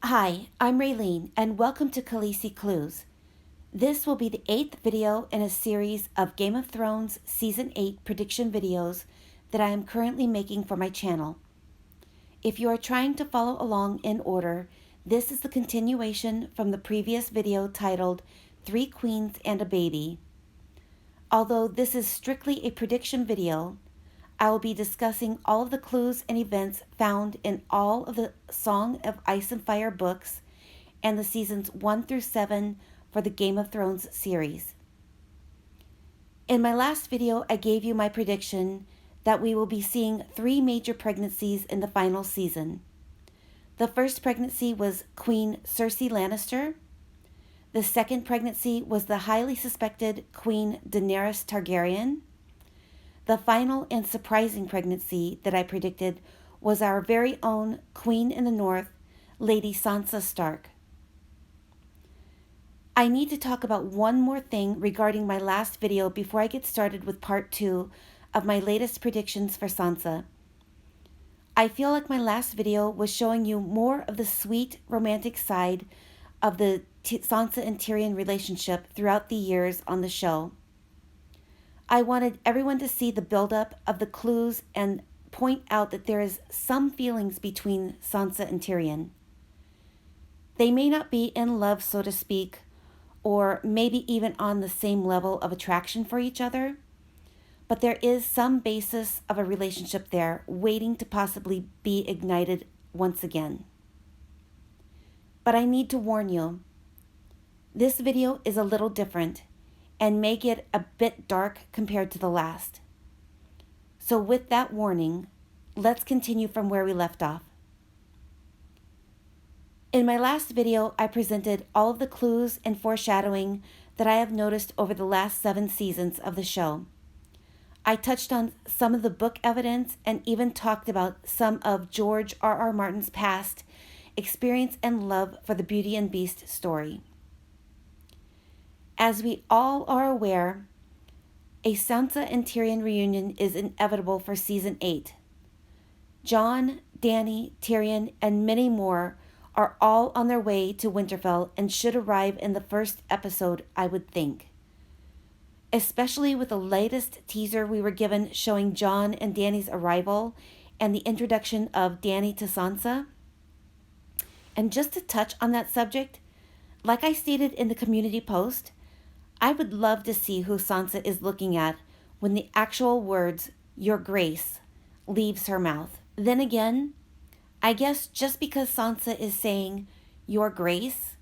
Hi, I'm Raylene, and welcome to Khaleesi Clues. This will be the 8th video in a series of Game of Thrones Season 8 prediction videos that I am currently making for my channel. If you are trying to follow along in order, this is the continuation from the previous video titled 3 Queens and a Baby. Although this is strictly a prediction video, I will be discussing all of the clues and events found in all of the Song of Ice and Fire books and the seasons 1 through 7 for the Game of Thrones series. In my last video, I gave you my prediction that we will be seeing 3 major pregnancies in the final season. The first pregnancy was Queen Cersei Lannister. The second pregnancy was the highly suspected Queen Daenerys Targaryen. The final and surprising pregnancy that I predicted was our very own Queen in the North, Lady Sansa Stark. I need to talk about one more thing regarding my last video before I get started with part 2 of my latest predictions for Sansa. I feel like my last video was showing you more of the sweet, romantic side of the Sansa and Tyrion relationship throughout the years on the show. I wanted everyone to see the buildup of the clues and point out that there is some feelings between Sansa and Tyrion. They may not be in love, so to speak, or maybe even on the same level of attraction for each other, but there is some basis of a relationship there waiting to possibly be ignited once again. But I need to warn you, this video is a little different and may get a bit dark compared to the last. So with that warning, let's continue from where we left off. In my last video, I presented all of the clues and foreshadowing that I have noticed over the last 7 seasons of the show. I touched on some of the book evidence and even talked about some of George R.R. Martin's past experience and love for the Beauty and Beast story. As we all are aware, a Sansa and Tyrion reunion is inevitable for Season 8. Jon, Dany, Tyrion, and many more are all on their way to Winterfell and should arrive in the first episode, I would think. Especially with the latest teaser we were given showing Jon and Dany's arrival and the introduction of Dany to Sansa. And just to touch on that subject, like I stated in the community post, I would love to see who Sansa is looking at when the actual words, "Your Grace," leaves her mouth. Then again, I guess just because Sansa is saying, "Your Grace,"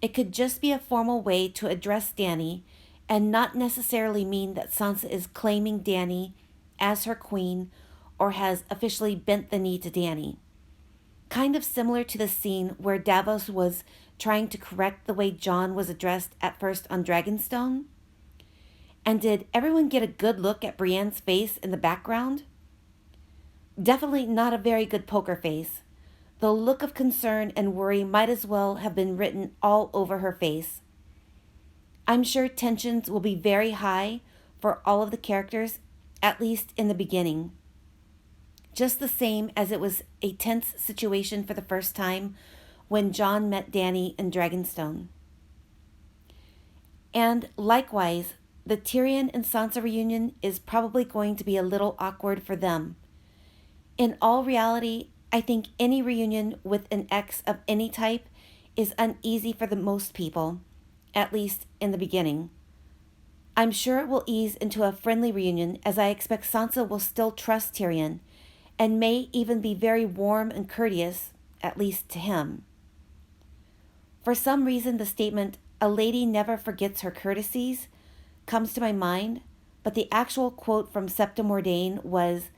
it could just be a formal way to address Dany and not necessarily mean that Sansa is claiming Dany as her queen or has officially bent the knee to Dany. Kind of similar to the scene where Davos was trying to correct the way Jon was addressed at first on Dragonstone? And did everyone get a good look at Brienne's face in the background? Definitely not a very good poker face. The look of concern and worry might as well have been written all over her face. I'm sure tensions will be very high for all of the characters, at least in the beginning. Just the same as it was a tense situation for the first time when Jon met Dany in Dragonstone. And likewise, the Tyrion and Sansa reunion is probably going to be a little awkward for them. In all reality, I think any reunion with an ex of any type is uneasy for the most people, at least in the beginning. I'm sure it will ease into a friendly reunion, as I expect Sansa will still trust Tyrion and may even be very warm and courteous, at least to him. For some reason, the statement, "A lady never forgets her courtesies," comes to my mind, but the actual quote from Septa Mordane was,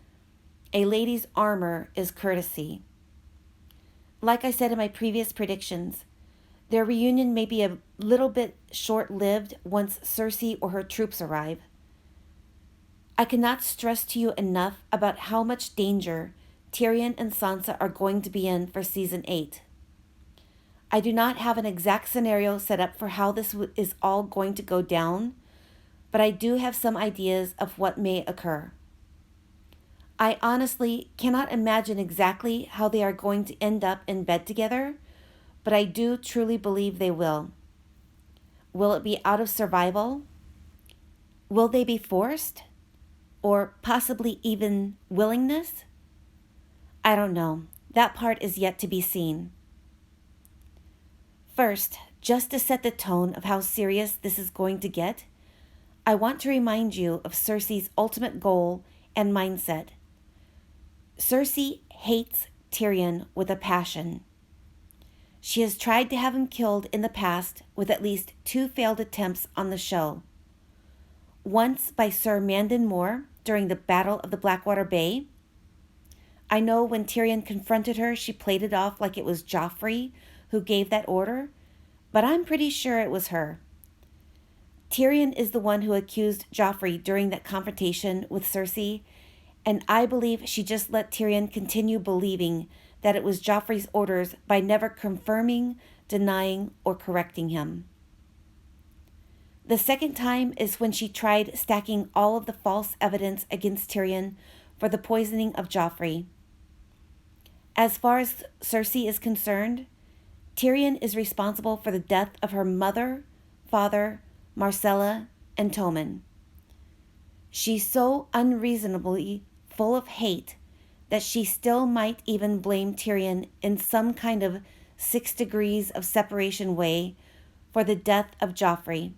"A lady's armor is courtesy." Like I said in my previous predictions, their reunion may be a little bit short-lived once Cersei or her troops arrive. I cannot stress to you enough about how much danger Tyrion and Sansa are going to be in for Season 8. I do not have an exact scenario set up for how this is all going to go down, but I do have some ideas of what may occur. I honestly cannot imagine exactly how they are going to end up in bed together, but I do truly believe they will. Will it be out of survival? Will they be forced? Or possibly even willingness? I don't know. That part is yet to be seen. First, just to set the tone of how serious this is going to get, I want to remind you of Cersei's ultimate goal and mindset. Cersei hates Tyrion with a passion. She has tried to have him killed in the past with at least 2 failed attempts on the show. Once by Sir Mandon Moore during the Battle of the Blackwater Bay. I know when Tyrion confronted her, she played it off like it was Joffrey who gave that order, but I'm pretty sure it was her. Tyrion is the one who accused Joffrey during that confrontation with Cersei, and I believe she just let Tyrion continue believing that it was Joffrey's orders by never confirming, denying, or correcting him. The second time is when she tried stacking all of the false evidence against Tyrion for the poisoning of Joffrey. As far as Cersei is concerned, Tyrion is responsible for the death of her mother, father, Marcella, and Tommen. She's so unreasonably full of hate that she still might even blame Tyrion in some kind of 6 degrees of separation way for the death of Joffrey.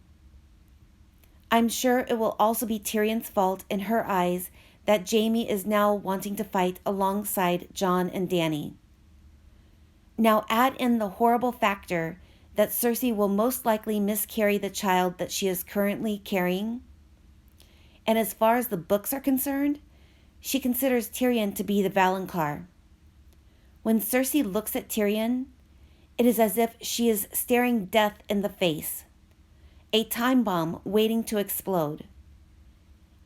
I'm sure it will also be Tyrion's fault in her eyes that Jaime is now wanting to fight alongside Jon and Dany. Now add in the horrible factor that Cersei will most likely miscarry the child that she is currently carrying. And as far as the books are concerned, she considers Tyrion to be the Valonqar. When Cersei looks at Tyrion, it is as if she is staring death in the face, a time bomb waiting to explode.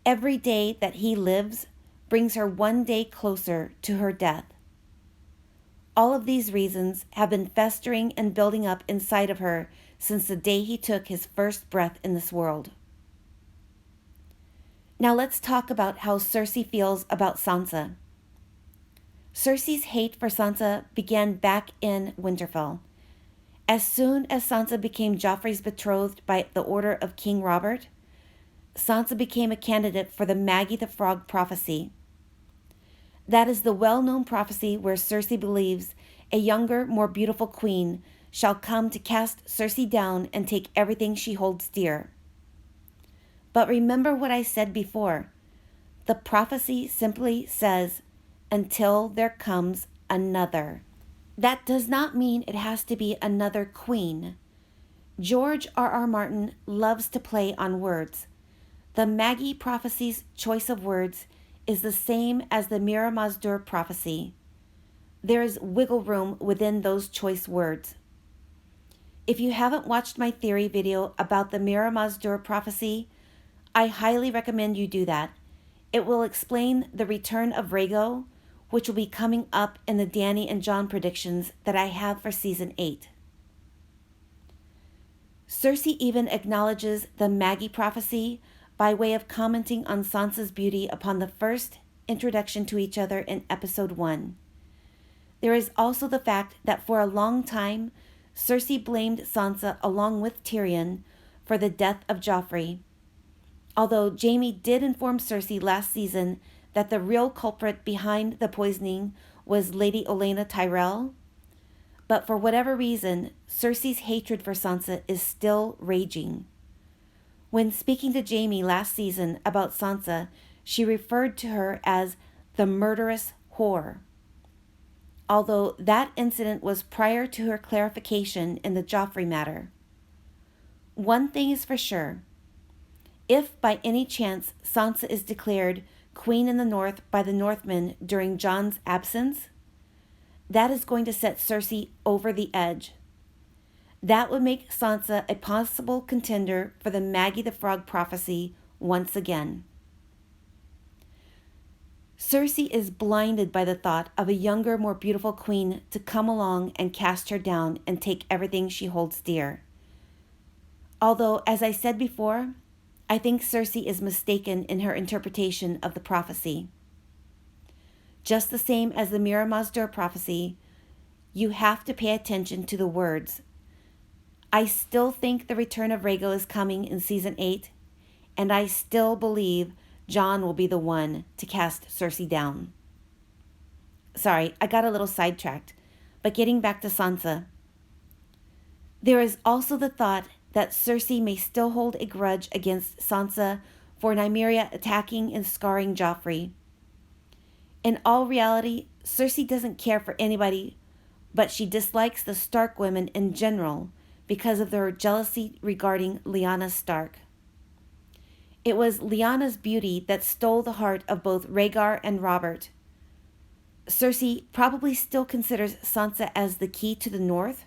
Every day that he lives brings her one day closer to her death. All of these reasons have been festering and building up inside of her since the day he took his first breath in this world. Now let's talk about how Cersei feels about Sansa. Cersei's hate for Sansa began back in Winterfell. As soon as Sansa became Joffrey's betrothed by the order of King Robert, Sansa became a candidate for the Maggie the Frog prophecy. That is the well-known prophecy where Cersei believes a younger, more beautiful queen shall come to cast Cersei down and take everything she holds dear. But remember what I said before. The prophecy simply says, until there comes another. That does not mean it has to be another queen. George R.R. Martin loves to play on words. The Maggie prophecy's choice of words is the same as the Mira Mazdur prophecy. There is wiggle room within those choice words. If you haven't watched my theory video about the Mira Mazdur prophecy, I highly recommend you do that. It will explain the return of Rhaego, which will be coming up in the Dany and Jon predictions that I have for Season 8. Cersei even acknowledges the Maggie prophecy by way of commenting on Sansa's beauty upon the first introduction to each other in Episode 1. There is also the fact that for a long time, Cersei blamed Sansa along with Tyrion for the death of Joffrey. Although Jaime did inform Cersei last season that the real culprit behind the poisoning was Lady Olenna Tyrell, but for whatever reason, Cersei's hatred for Sansa is still raging. When speaking to Jaime last season about Sansa, she referred to her as the murderous whore. Although that incident was prior to her clarification in the Joffrey matter. One thing is for sure. If by any chance Sansa is declared Queen in the North by the Northmen during Jon's absence, that is going to set Cersei over the edge. That would make Sansa a possible contender for the Maggie the Frog prophecy once again. Cersei is blinded by the thought of a younger, more beautiful queen to come along and cast her down and take everything she holds dear. Although, as I said before, I think Cersei is mistaken in her interpretation of the prophecy. Just the same as the Mira Mazdur prophecy, you have to pay attention to the words. I still think the return of Rhaego is coming in season 8, and I still believe Jon will be the one to cast Cersei down. Sorry, I got a little sidetracked, but getting back to Sansa. There is also the thought that Cersei may still hold a grudge against Sansa for Nymeria attacking and scarring Joffrey. In all reality, Cersei doesn't care for anybody, but she dislikes the Stark women in general because of their jealousy regarding Lyanna Stark. It was Lyanna's beauty that stole the heart of both Rhaegar and Robert. Cersei probably still considers Sansa as the key to the North,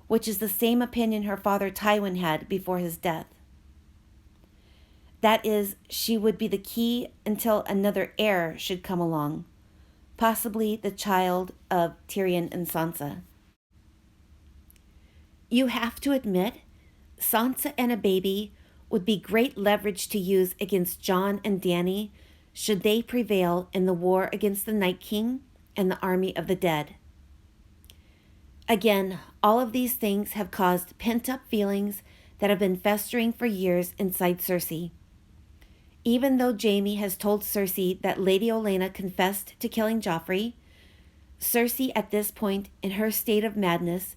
which is the same opinion her father Tywin had before his death. That is, she would be the key until another heir should come along, possibly the child of Tyrion and Sansa. You have to admit, Sansa and a baby would be great leverage to use against Jon and Dany should they prevail in the war against the Night King and the army of the dead. Again, all of these things have caused pent-up feelings that have been festering for years inside Cersei. Even though Jaime has told Cersei that Lady Olenna confessed to killing Joffrey, Cersei at this point in her state of madness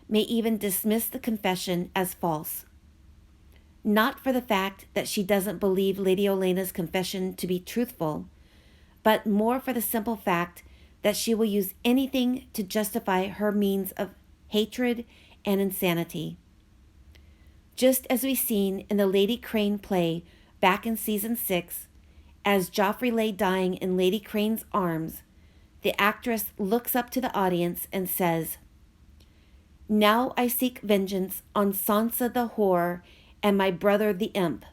may even dismiss the confession as false. Not for the fact that she doesn't believe Lady Olenna's confession to be truthful, but more for the simple fact that she will use anything to justify her means of hatred and insanity. Just as we've seen in the Lady Crane play back in season 6, as Joffrey lay dying in Lady Crane's arms, the actress looks up to the audience and says, "Now I seek vengeance on Sansa the whore and my brother the imp,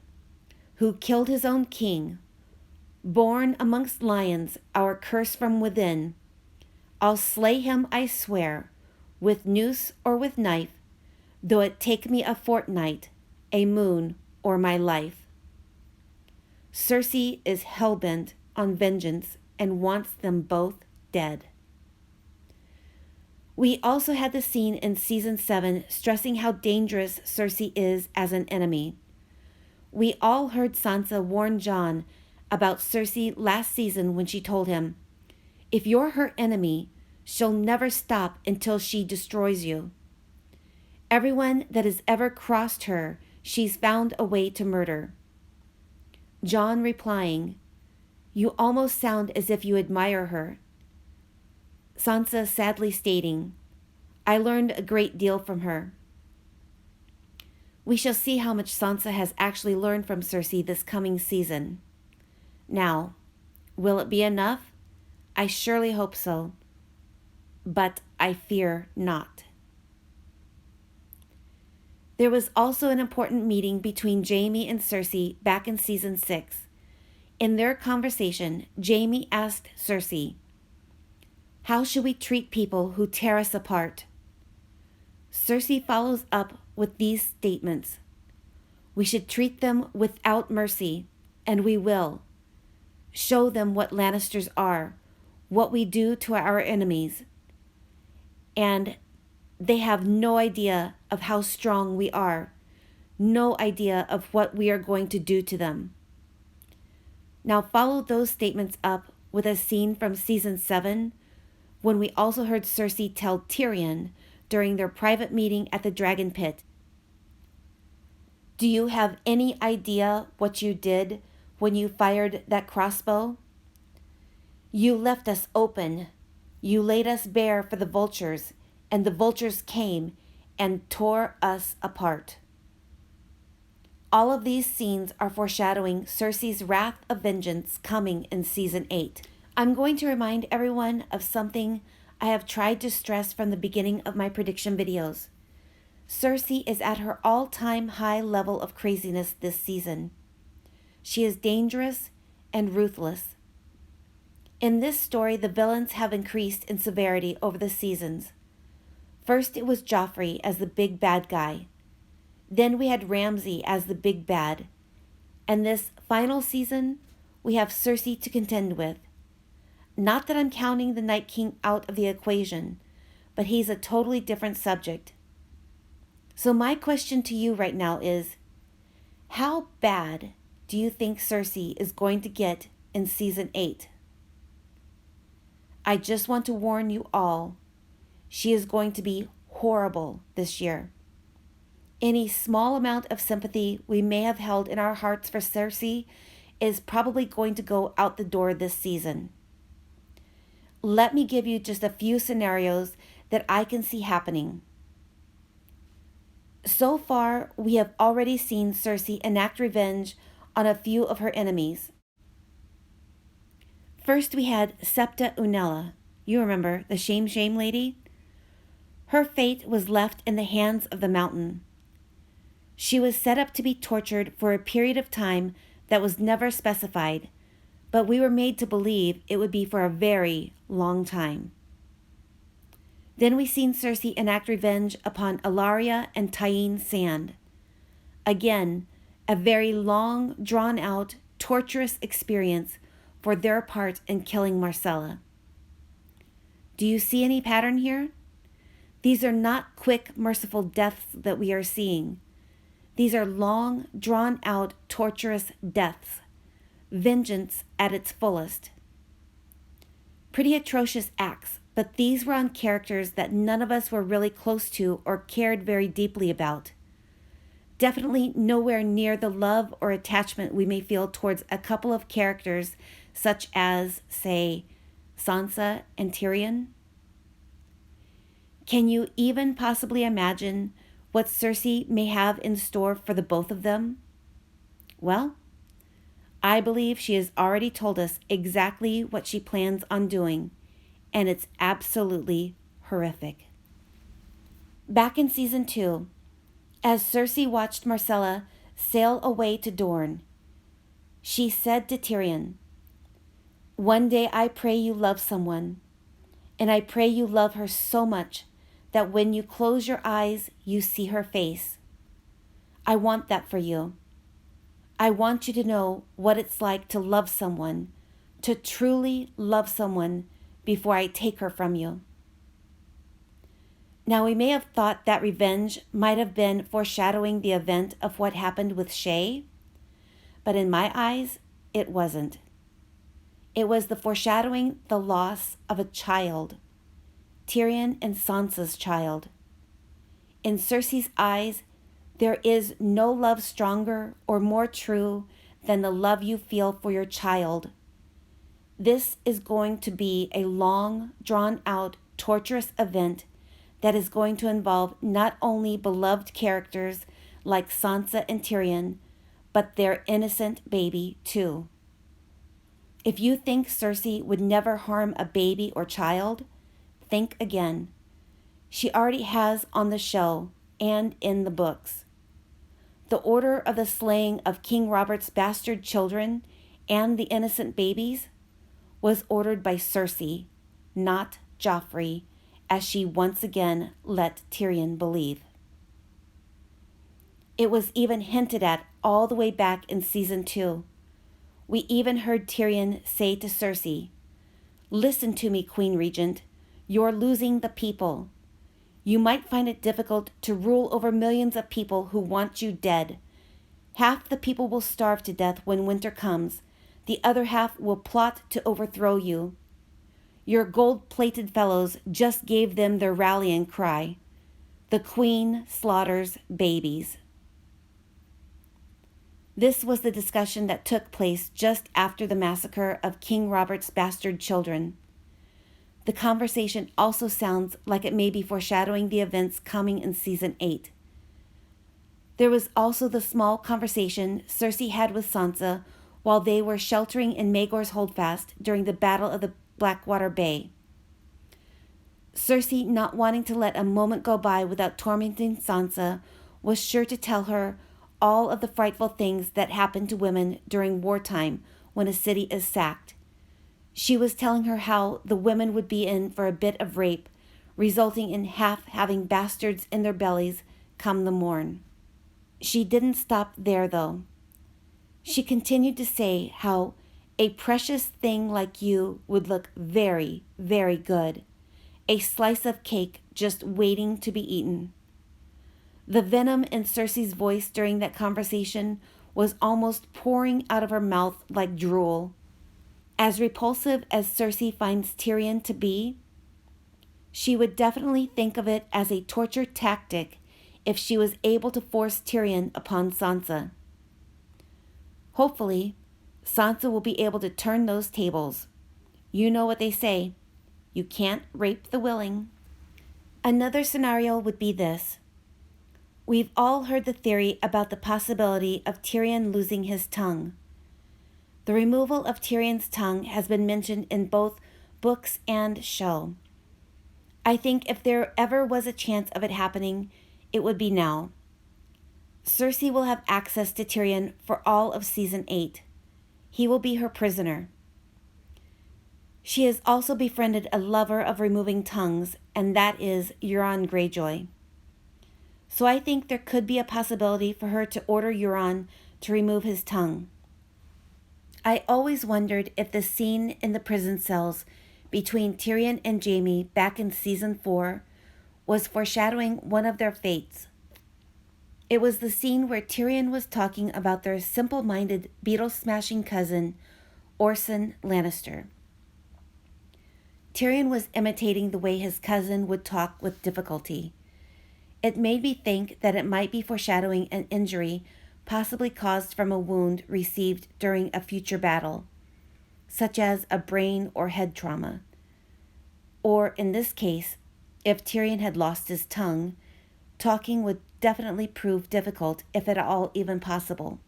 who killed his own king. Born amongst lions, our curse from within. I'll slay him, I swear, with noose or with knife, though it take me a fortnight, a moon, or my life." Cersei is hellbent on vengeance and wants them both dead. We also had the scene in season 7 stressing how dangerous Cersei is as an enemy. We all heard Sansa warn Jon about Cersei last season when she told him, "If you're her enemy, she'll never stop until she destroys you. Everyone that has ever crossed her, she's found a way to murder." Jon replying, "You almost sound as if you admire her." Sansa sadly stating, "I learned a great deal from her." We shall see how much Sansa has actually learned from Cersei this coming season. Now, will it be enough? I surely hope so, but I fear not. There was also an important meeting between Jaime and Cersei back in season 6. In their conversation, Jaime asked Cersei, "How should we treat people who tear us apart?" Cersei follows up with these statements. "We should treat them without mercy, and we will. Show them what Lannisters are, what we do to our enemies. And they have no idea of how strong we are, no idea of what we are going to do to them." Now follow those statements up with a scene from season 7, when we also heard Cersei tell Tyrion during their private meeting at the Dragon Pit, "Do you have any idea what you did when you fired that crossbow? You left us open. You laid us bare for the vultures, and the vultures came and tore us apart." All of these scenes are foreshadowing Cersei's wrath of vengeance coming in season 8. I'm going to remind everyone of something I have tried to stress from the beginning of my prediction videos. Cersei is at her all-time high level of craziness this season. She is dangerous and ruthless. In this story, the villains have increased in severity over the seasons. First, it was Joffrey as the big bad guy. Then we had Ramsay as the big bad. And this final season, we have Cersei to contend with. Not that I'm counting the Night King out of the equation, but he's a totally different subject. So my question to you right now is, how bad do you think Cersei is going to get in season 8? I just want to warn you all, she is going to be horrible this year. Any small amount of sympathy we may have held in our hearts for Cersei is probably going to go out the door this season. Let me give you just a few scenarios that I can see happening. So far, we have already seen Cersei enact revenge on a few of her enemies. First, we had Septa Unella. You remember, the shame lady? Her fate was left in the hands of the mountain. She was set up to be tortured for a period of time that was never specified, but we were made to believe it would be for a very long time. Then we seen Cersei enact revenge upon Ellaria and Tyene Sand. Again, a very long, drawn-out, torturous experience for their part in killing Myrcella. Do you see any pattern here? These are not quick, merciful deaths that we are seeing. These are long, drawn-out, torturous deaths. Vengeance at its fullest. Pretty atrocious acts, but these were on characters that none of us were really close to or cared very deeply about. Definitely nowhere near the love or attachment we may feel towards a couple of characters such as, say, Sansa and Tyrion. Can you even possibly imagine what Cersei may have in store for the both of them? Well, I believe she has already told us exactly what she plans on doing, and it's absolutely horrific. Back in season 2, as Cersei watched Myrcella sail away to Dorne, she said to Tyrion, "One day I pray you love someone, and I pray you love her so much that when you close your eyes, you see her face. I want that for you. I want you to know what it's like to love someone, to truly love someone before I take her from you." Now, we may have thought that revenge might have been foreshadowing the event of what happened with Shae, but in my eyes, it wasn't. It was the foreshadowing the loss of a child, Tyrion and Sansa's child. In Cersei's eyes, there is no love stronger or more true than the love you feel for your child. This is going to be a long, drawn-out, torturous event that is going to involve not only beloved characters like Sansa and Tyrion, but their innocent baby too. If you think Cersei would never harm a baby or child, think again. She already has on the show and in the books. The order of the slaying of King Robert's bastard children and the innocent babies was ordered by Cersei, not Joffrey, as she once again let Tyrion believe. It was even hinted at all the way back in season 2. We even heard Tyrion say to Cersei, "Listen to me, Queen Regent. You're losing the people. You might find it difficult to rule over millions of people who want you dead. Half the people will starve to death when winter comes. The other half will plot to overthrow you. Your gold-plated fellows just gave them their rallying cry. The Queen slaughters babies." This was the discussion that took place just after the massacre of King Robert's bastard children. The conversation also sounds like it may be foreshadowing the events coming in season 8. There was also the small conversation Cersei had with Sansa while they were sheltering in Maegor's holdfast during the Battle of the Blackwater Bay. Cersei, not wanting to let a moment go by without tormenting Sansa, was sure to tell her all of the frightful things that happen to women during wartime when a city is sacked. She was telling her how the women would be in for a bit of rape, resulting in half having bastards in their bellies come the morn. She didn't stop there, though. She continued to say how a precious thing like you would look very, very good, a slice of cake just waiting to be eaten. The venom in Cersei's voice during that conversation was almost pouring out of her mouth like drool. As repulsive as Cersei finds Tyrion to be, she would definitely think of it as a torture tactic if she was able to force Tyrion upon Sansa. Hopefully, Sansa will be able to turn those tables. You know what they say, you can't rape the willing. Another scenario would be this. We've all heard the theory about the possibility of Tyrion losing his tongue. The removal of Tyrion's tongue has been mentioned in both books and show. I think if there ever was a chance of it happening, it would be now. Cersei will have access to Tyrion for all of Season 8. He will be her prisoner. She has also befriended a lover of removing tongues, and that is Euron Greyjoy. So I think there could be a possibility for her to order Euron to remove his tongue. I always wondered if the scene in the prison cells between Tyrion and Jaime back in Season 4 was foreshadowing one of their fates. It was the scene where Tyrion was talking about their simple-minded, beetle-smashing cousin, Orson Lannister. Tyrion was imitating the way his cousin would talk with difficulty. It made me think that it might be foreshadowing an injury possibly caused from a wound received during a future battle, such as a brain or head trauma. Or in this case, if Tyrion had lost his tongue, talking would definitely prove difficult, if at all even possible.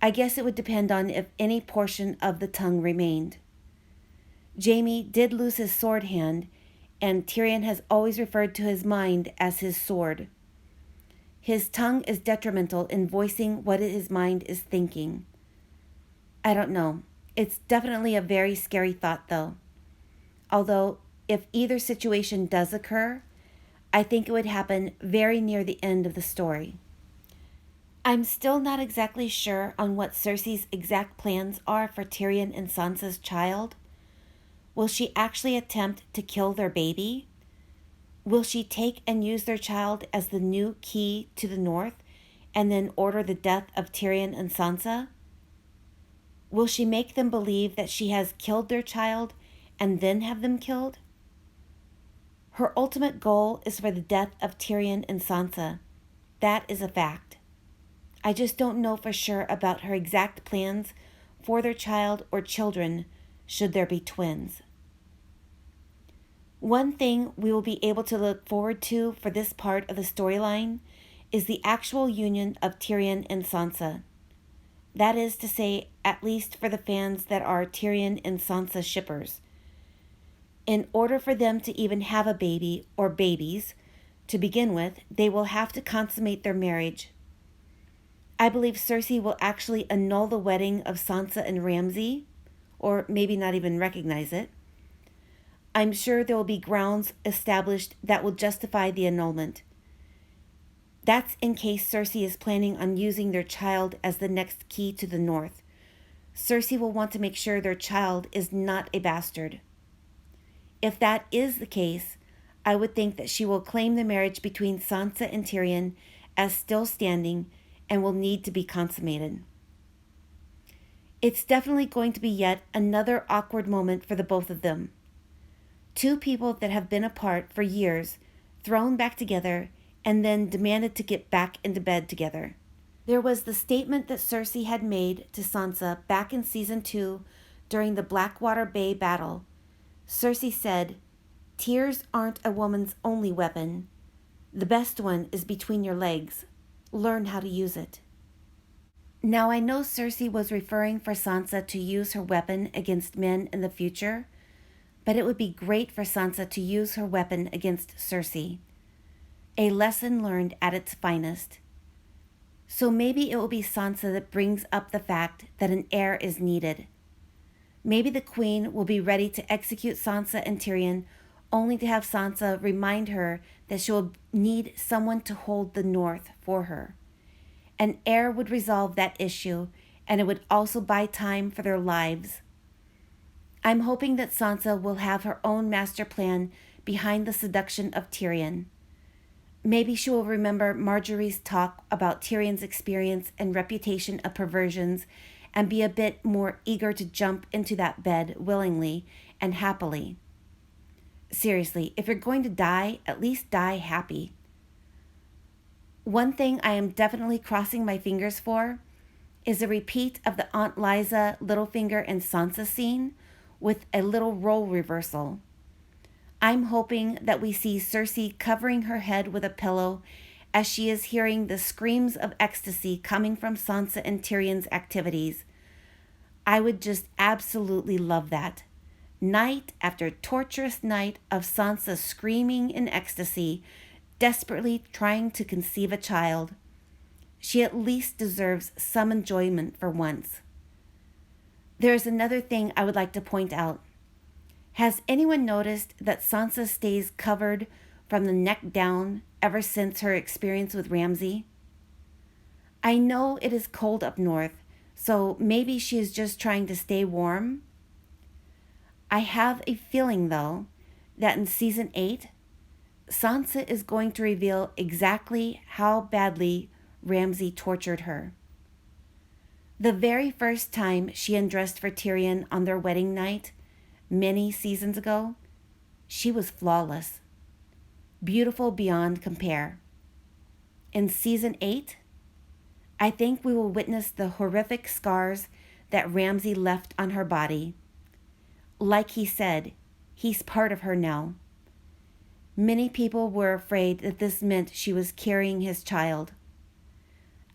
I guess it would depend on if any portion of the tongue remained. Jaime did lose his sword hand, and Tyrion has always referred to his mind as his sword. His tongue is detrimental in voicing what his mind is thinking. I don't know. It's definitely a very scary thought, though. Although, if either situation does occur, I think it would happen very near the end of the story. I'm still not exactly sure on what Cersei's exact plans are for Tyrion and Sansa's child. Will she actually attempt to kill their baby? Will she take and use their child as the new key to the north and then order the death of Tyrion and Sansa? Will she make them believe that she has killed their child and then have them killed? Her ultimate goal is for the death of Tyrion and Sansa. That is a fact. I just don't know for sure about her exact plans for their child or children, should there be twins. One thing we will be able to look forward to for this part of the storyline is the actual union of Tyrion and Sansa. That is to say, at least for the fans that are Tyrion and Sansa shippers. In order for them to even have a baby or babies to begin with, they will have to consummate their marriage. I believe Cersei will actually annul the wedding of Sansa and Ramsay, or maybe not even recognize it. I'm sure there will be grounds established that will justify the annulment. That's in case Cersei is planning on using their child as the next key to the north. Cersei will want to make sure their child is not a bastard. If that is the case, I would think that she will claim the marriage between Sansa and Tyrion as still standing and will need to be consummated. It's definitely going to be yet another awkward moment for the both of them. Two people that have been apart for years, thrown back together, and then demanded to get back into bed together. There was the statement that Cersei had made to Sansa back in Season 2 during the Blackwater Bay battle. Cersei said, "Tears aren't a woman's only weapon. The best one is between your legs. Learn how to use it." Now I know Cersei was referring for Sansa to use her weapon against men in the future, but it would be great for Sansa to use her weapon against Cersei. A lesson learned at its finest. So maybe it will be Sansa that brings up the fact that an heir is needed. Maybe the Queen will be ready to execute Sansa and Tyrion, only to have Sansa remind her that she will need someone to hold the north for her. An heir would resolve that issue, and it would also buy time for their lives. I'm hoping that Sansa will have her own master plan behind the seduction of Tyrion. Maybe she will remember Marjorie's talk about Tyrion's experience and reputation of perversions and be a bit more eager to jump into that bed willingly and happily. Seriously, if you're going to die, at least die happy. One thing I am definitely crossing my fingers for is a repeat of the Aunt Liza, Littlefinger, and Sansa scene with a little role reversal. I'm hoping that we see Cersei covering her head with a pillow as she is hearing the screams of ecstasy coming from Sansa and Tyrion's activities. I would just absolutely love that. Night after torturous night of Sansa screaming in ecstasy, desperately trying to conceive a child. She at least deserves some enjoyment for once. There is another thing I would like to point out. Has anyone noticed that Sansa stays covered from the neck down ever since her experience with Ramsay? I know it is cold up north, so maybe she is just trying to stay warm. I have a feeling, though, that in season 8, Sansa is going to reveal exactly how badly Ramsay tortured her. The very first time she undressed for Tyrion on their wedding night, many seasons ago, she was flawless, beautiful beyond compare. In season 8, I think we will witness the horrific scars that Ramsay left on her body. Like he said, he's part of her now. Many people were afraid that this meant she was carrying his child.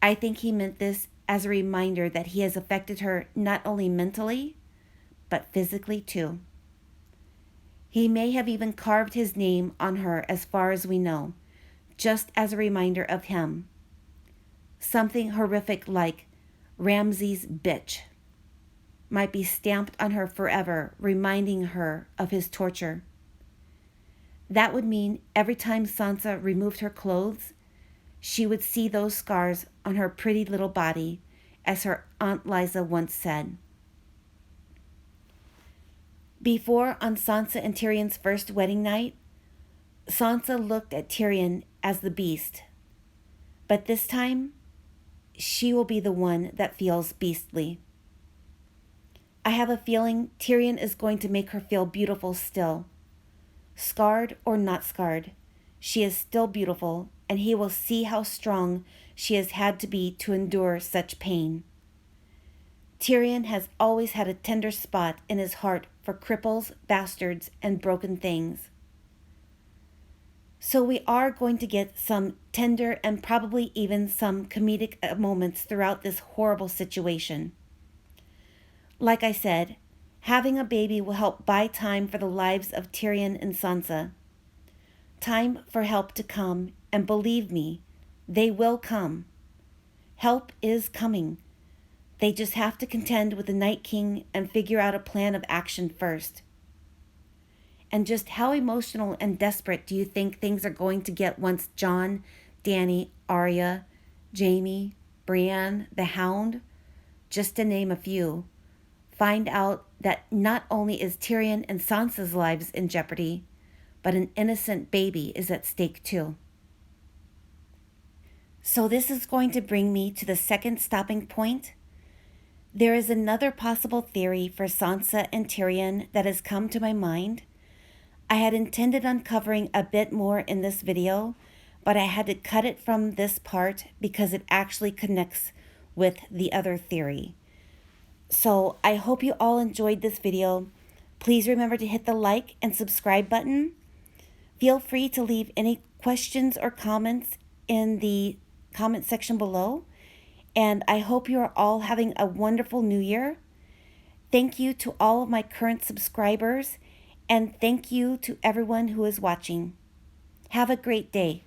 I think he meant this as a reminder that he has affected her not only mentally, but physically too. He may have even carved his name on her as far as we know, just as a reminder of him. Something horrific like Ramsay's bitch might be stamped on her forever, reminding her of his torture. That would mean every time Sansa removed her clothes, she would see those scars on her pretty little body, as her Aunt Liza once said. Before, on Sansa and Tyrion's first wedding night, Sansa looked at Tyrion as the beast. But this time, she will be the one that feels beastly. I have a feeling Tyrion is going to make her feel beautiful still. Scarred or not scarred, she is still beautiful, and he will see how strong she has had to be to endure such pain. Tyrion has always had a tender spot in his heart for cripples, bastards, and broken things. So we are going to get some tender and probably even some comedic moments throughout this horrible situation. Like I said, having a baby will help buy time for the lives of Tyrion and Sansa. Time for help to come, and believe me, they will come. Help is coming. They just have to contend with the Night King and figure out a plan of action first. And just how emotional and desperate do you think things are going to get once Jon, Dany, Arya, Jaime, Brienne, the Hound, just to name a few, find out that not only is Tyrion and Sansa's lives in jeopardy, but an innocent baby is at stake too. So this is going to bring me to the second stopping point. There is another possible theory for Sansa and Tyrion that has come to my mind. I had intended on covering a bit more in this video, but I had to cut it from this part because it actually connects with the other theory. So I hope you all enjoyed this video. Please remember to hit the like and subscribe button. Feel free to leave any questions or comments in the comment section below. And I hope you are all having a wonderful new year. Thank you to all of my current subscribers, and thank you to everyone who is watching. Have a great day.